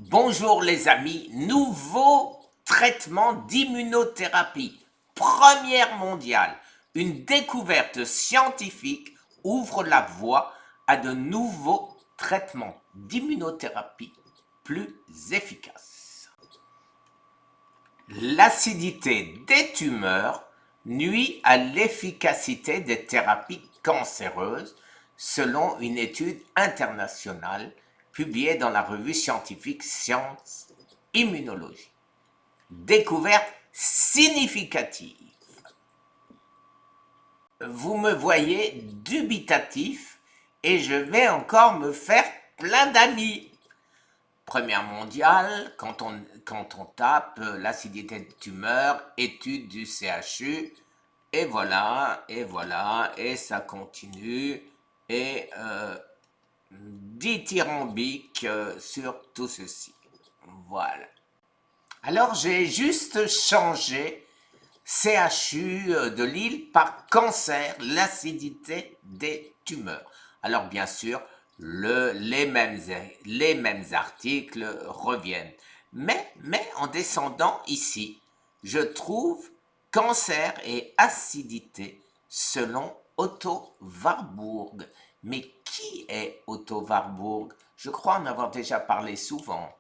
Bonjour les amis, nouveau traitement d'immunothérapie, première mondiale. Une découverte scientifique ouvre la voie à de nouveaux traitements d'immunothérapie plus efficaces. L'acidité des tumeurs nuit à l'efficacité des thérapies cancéreuses selon une étude internationale publiée dans la revue scientifique Science Immunologie. Découverte significative. Vous me voyez dubitatif et je vais encore me faire plein d'amis. Première mondiale, quand on tape l'acidité de tumeur, étude du CHU, et voilà, et ça continue, et dithyrambique sur tout ceci. Voilà. Alors j'ai juste changé CHU de Lille par cancer, l'acidité des tumeurs. Alors bien sûr, les mêmes articles reviennent. Mais en descendant ici, je trouve cancer et acidité selon Otto Warburg. Mais qui est Otto Warburg? Je crois en avoir déjà parlé souvent.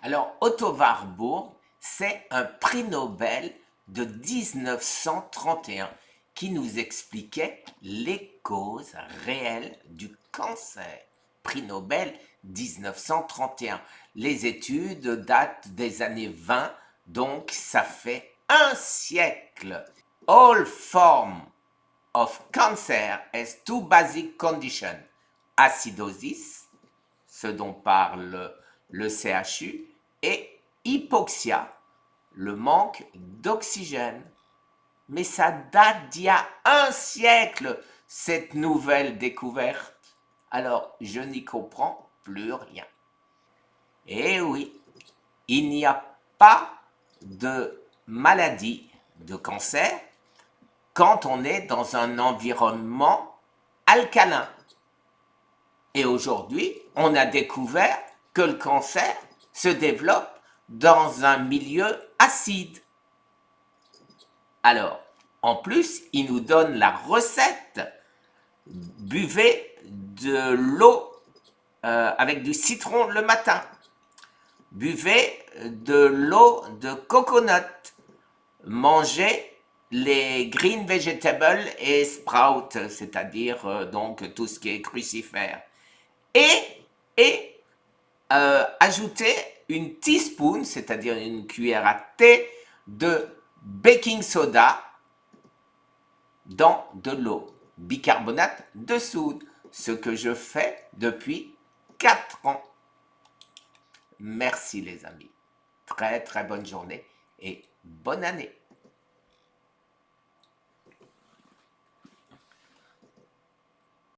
Alors, Otto Warburg, c'est un prix Nobel de 1931 qui nous expliquait les causes réelles du cancer. Prix Nobel 1931. Les études datent des années 20, donc ça fait un siècle. All forms of cancer has two basic conditions. Acidosis, ce dont parle le CHU, et hypoxia, le manque d'oxygène. Mais ça date d'il y a un siècle, cette nouvelle découverte. Alors, je n'y comprends plus rien. Eh oui, il n'y a pas de maladie, de cancer, quand on est dans un environnement alcalin. Et aujourd'hui, on a découvert que le cancer se développe dans un milieu acide. Alors, en plus, il nous donne la recette. Buvez de l'eau avec du citron le matin. Buvez de l'eau de coconut. Mangez les green vegetables et sprouts, c'est-à-dire donc tout ce qui est crucifère. Et ajoutez une teaspoon, c'est-à-dire une cuillère à thé de baking soda dans de l'eau, bicarbonate de soude, ce que je fais depuis 4 ans. Merci les amis. Très très bonne journée et bonne année.